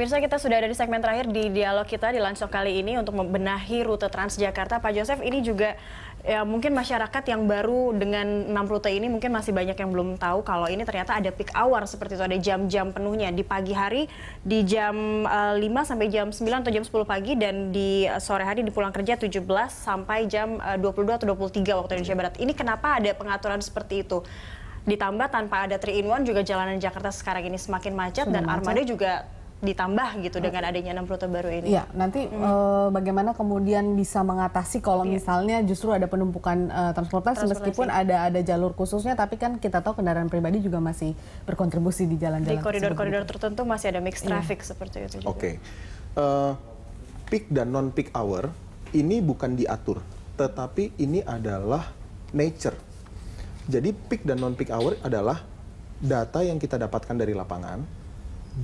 Pemirsa, kita sudah ada di segmen terakhir di dialog kita di Lansok kali ini untuk membenahi rute Transjakarta. Pak Joseph, ini juga ya mungkin masyarakat yang baru dengan 6 rute ini mungkin masih banyak yang belum tahu kalau ini ternyata ada peak hour seperti itu, ada jam-jam penuhnya di pagi hari di jam 5 sampai jam 9 atau jam 10 pagi, dan di sore hari di pulang kerja 17 sampai jam 22 atau 23 waktu Indonesia Barat. Ini kenapa ada pengaturan seperti itu? Ditambah tanpa ada 3-in-1 juga jalanan Jakarta sekarang ini semakin macet dan armada juga ditambah gitu dengan adanya 6 rute baru ini. Iya, nanti bagaimana kemudian bisa mengatasi kalau misalnya justru ada penumpukan transportasi meskipun ada jalur khususnya, tapi kan kita tahu kendaraan pribadi juga masih berkontribusi di jalan-jalan. Di koridor-koridor tertentu masih ada mixed traffic seperti itu juga. Oke. Peak dan non-peak hour ini bukan diatur, tetapi ini adalah nature. Jadi peak dan non-peak hour adalah data yang kita dapatkan dari lapangan,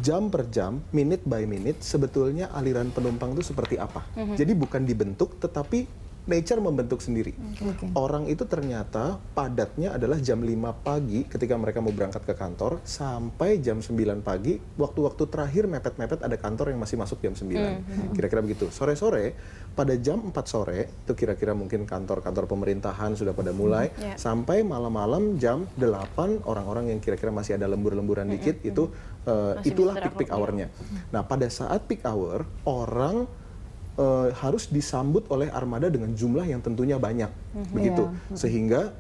jam per jam, minute by minute, sebetulnya aliran penumpang itu seperti apa. Jadi bukan dibentuk, tetapi nature membentuk sendiri. Orang itu ternyata padatnya adalah jam 5 pagi ketika mereka mau berangkat ke kantor, sampai jam 9 pagi, waktu-waktu terakhir mepet-mepet ada kantor yang masih masuk jam 9. Kira-kira begitu. Sore-sore, pada jam 4 sore, itu kira-kira mungkin kantor-kantor pemerintahan sudah pada mulai, sampai malam-malam jam 8, orang-orang yang kira-kira masih ada lembur-lemburan dikit, itu itulah peak hour-nya. Nah, pada saat peak hour, orang harus disambut oleh armada dengan jumlah yang tentunya banyak, begitu. Sehingga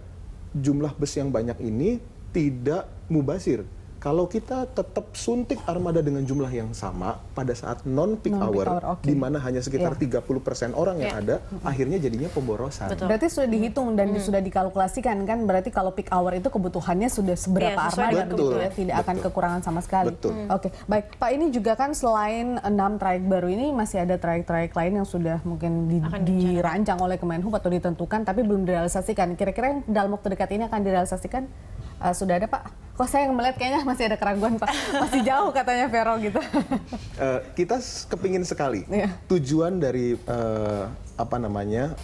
jumlah bus yang banyak ini tidak mubazir. Kalau kita tetap suntik armada dengan jumlah yang sama pada saat non-peak hour, di mana hanya sekitar 30% orang yang ada, akhirnya jadinya pemborosan. Berarti sudah dihitung dan sudah dikalkulasikan kan, berarti kalau peak hour itu kebutuhannya sudah seberapa armada, begitu ya, tidak akan kekurangan sama sekali. Oke, baik Pak, ini juga kan selain 6 trayek baru ini masih ada trayek-trayek lain yang sudah mungkin dirancang oleh Kemenhub atau ditentukan tapi belum direalisasikan. Kira-kira yang dalam waktu dekat ini akan direalisasikan? Sudah ada Pak? Kok saya melihat kayaknya masih ada keraguan Pak, masih jauh katanya Vero gitu. Kita kepingin sekali. Tujuan dari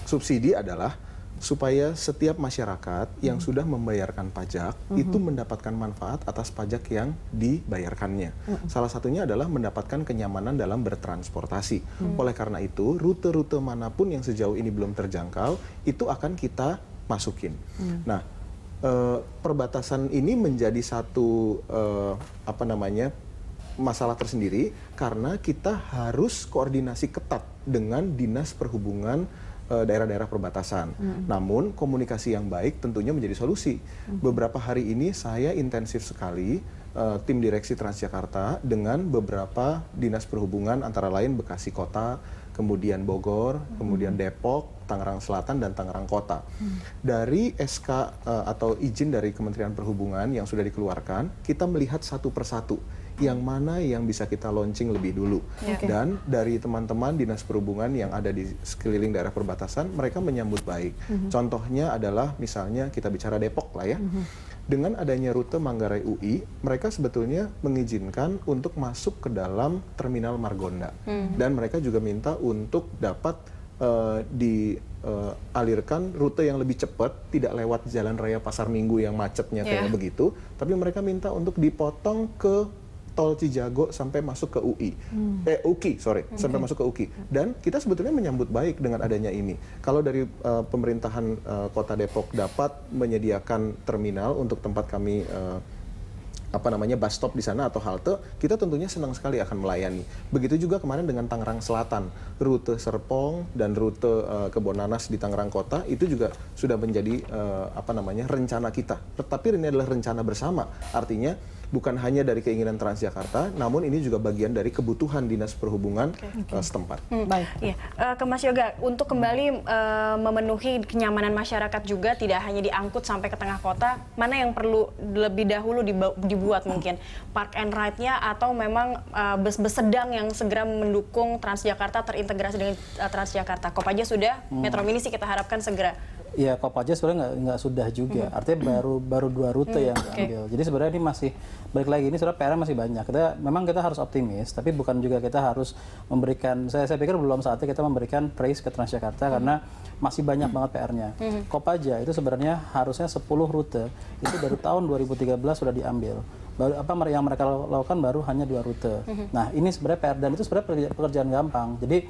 subsidi adalah supaya setiap masyarakat yang sudah membayarkan pajak itu mendapatkan manfaat atas pajak yang dibayarkannya. Salah satunya adalah mendapatkan kenyamanan dalam bertransportasi. Oleh karena itu, rute-rute manapun yang sejauh ini belum terjangkau itu akan kita masukin. Nah, perbatasan ini menjadi satu masalah tersendiri karena kita harus koordinasi ketat dengan Dinas Perhubungan daerah-daerah perbatasan. Namun komunikasi yang baik tentunya menjadi solusi. Beberapa hari ini saya intensif sekali tim direksi Transjakarta dengan beberapa dinas perhubungan, antara lain Bekasi Kota, kemudian Bogor, kemudian Depok, Tangerang Selatan, dan Tangerang Kota. Dari SK atau izin dari Kementerian Perhubungan yang sudah dikeluarkan, kita melihat satu persatu yang mana yang bisa kita launching lebih dulu. Dan dari teman-teman Dinas Perhubungan yang ada di sekeliling daerah perbatasan, mereka menyambut baik. Contohnya adalah misalnya kita bicara Depok lah ya. Dengan adanya rute Manggarai UI, mereka sebetulnya mengizinkan untuk masuk ke dalam terminal Margonda. Dan mereka juga minta untuk dapat dialirkan rute yang lebih cepat, tidak lewat jalan raya Pasar Minggu yang macetnya kayak begitu, tapi mereka minta untuk dipotong ke tol Cijago sampai masuk ke UKI, sampai masuk ke UKI. Dan kita sebetulnya menyambut baik dengan adanya ini. Kalau dari pemerintahan Kota Depok dapat menyediakan terminal untuk tempat kami bus stop di sana atau halte, kita tentunya senang sekali akan melayani. Begitu juga kemarin dengan Tangerang Selatan, rute Serpong dan rute Kebonanas di Tangerang Kota itu juga sudah menjadi rencana kita. Tetapi ini adalah rencana bersama, artinya bukan hanya dari keinginan Transjakarta, namun ini juga bagian dari kebutuhan Dinas Perhubungan setempat. Baik. Ya, ke Mas Yoga, untuk kembali memenuhi kenyamanan masyarakat juga, tidak hanya diangkut sampai ke tengah kota, mana yang perlu lebih dahulu dibuat mungkin? Park and ride-nya atau memang bus-bus sedang yang segera mendukung Transjakarta terintegrasi dengan Transjakarta? Kopaja sudah, Metro Mini sih kita harapkan segera. Ya, Kopaja sebenarnya nggak sudah juga. Artinya baru 2 rute yang diambil. Jadi sebenarnya ini masih balik lagi, ini sebenarnya PR masih banyak. Memang kita harus optimis, tapi bukan juga kita harus memberikan. Saya pikir belum saatnya kita memberikan praise ke Transjakarta karena masih banyak banget PR-nya. Kopaja itu sebenarnya harusnya 10 rute itu dari tahun 2013 sudah diambil yang mereka lakukan baru hanya 2 rute. Nah, ini sebenarnya PR dan itu sebenarnya pekerjaan gampang. Jadi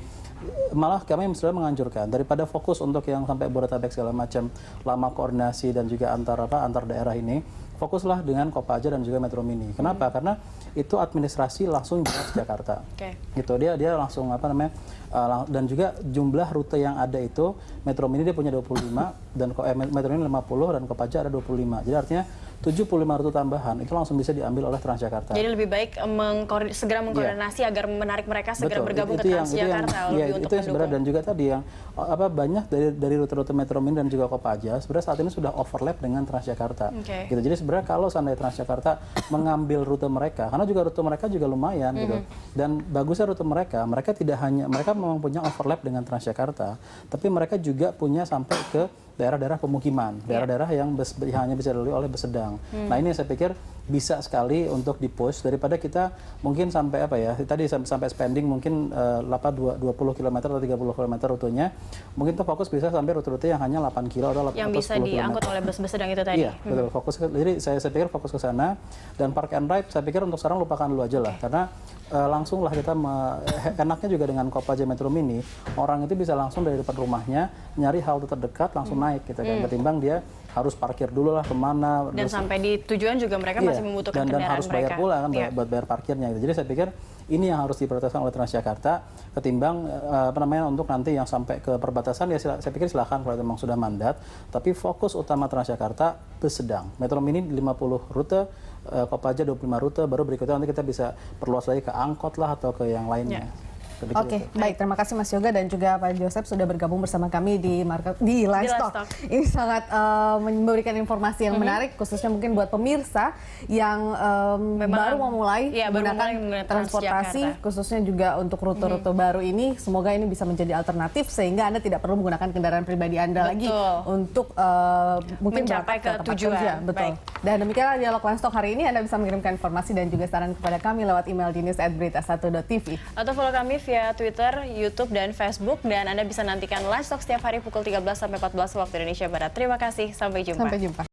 malah kami sebenarnya menganjurkan daripada fokus untuk yang sampai Bodetabek segala macam lama koordinasi dan juga antar daerah ini, fokuslah dengan Kopaja dan juga Metro Mini. Kenapa? Karena itu administrasi langsung di Jakarta. Gitu, dia langsung dan juga jumlah rute yang ada itu Metro Mini dia punya 25 dan Metro Mini 50 dan Kopaja ada 25. Jadi artinya 75 rute tambahan itu langsung bisa diambil oleh Transjakarta. Jadi lebih baik segera mengkoordinasi agar menarik mereka segera bergabung ke Transjakarta itu yang sebenarnya, dan juga tadi yang banyak dari rute-rute Metro Mini dan juga Kopaja sebenarnya saat ini sudah overlap dengan Transjakarta. Gitu. Jadi sebenarnya kalau seandainya Transjakarta mengambil rute mereka, karena juga rute mereka juga lumayan gitu. Dan bagusnya rute mereka tidak hanya mereka memang punya overlap dengan Transjakarta, tapi mereka juga punya sampai ke daerah-daerah pemukiman, daerah-daerah yang hanya bisa dilalui oleh bus sedang. Nah, ini saya pikir bisa sekali untuk di-push daripada kita mungkin sampai sampai spending mungkin 20 km atau 30 km rutenya, mungkin tuh fokus bisa sampai rute-rute yang hanya 8 kilo atau 10 km. Yang bisa diangkut oleh bus-bus sedang itu tadi. Iya, betul. Jadi saya pikir fokus ke sana, dan park and ride saya pikir untuk sekarang lupakan dulu aja lah, karena langsung lah kita enaknya juga dengan Kopaja Metro Mini, orang itu bisa langsung dari depan rumahnya nyari halte terdekat langsung naik gitu kan, ketimbang dia harus parkir dulu lah kemana dan sampai di tujuan juga mereka masih membutuhkan kendaraan dan harus bayar pula kan buat bayar parkirnya gitu. Jadi saya pikir ini yang harus diprioritaskan oleh Transjakarta ketimbang untuk nanti yang sampai ke perbatasan ya saya pikir silakan kalau memang sudah mandat, tapi fokus utama Transjakarta bus sedang. Metro Mini 50 rute, Kopaja 25 rute, baru berikutnya nanti kita bisa perluas lagi ke angkot lah atau ke yang lainnya. Oke, baik. Terima kasih Mas Yoga dan juga Pak Joseph sudah bergabung bersama kami di Livestock. Ini sangat memberikan informasi yang menarik, khususnya mungkin buat pemirsa yang baru memulai menggunakan transportasi, khususnya juga untuk rute-rute baru ini. Semoga ini bisa menjadi alternatif sehingga Anda tidak perlu menggunakan kendaraan pribadi Anda lagi untuk mungkin mencapai ke tujuan. Betul. Dan demikianlah dialog Livestock hari ini. Anda bisa mengirimkan informasi dan juga saran kepada kami lewat email di news@berita1.tv atau follow kami via Twitter, YouTube, dan Facebook. Dan Anda bisa nantikan Livestock setiap hari pukul 13 sampai 14 waktu Indonesia Barat. Terima kasih, sampai jumpa. Sampai jumpa.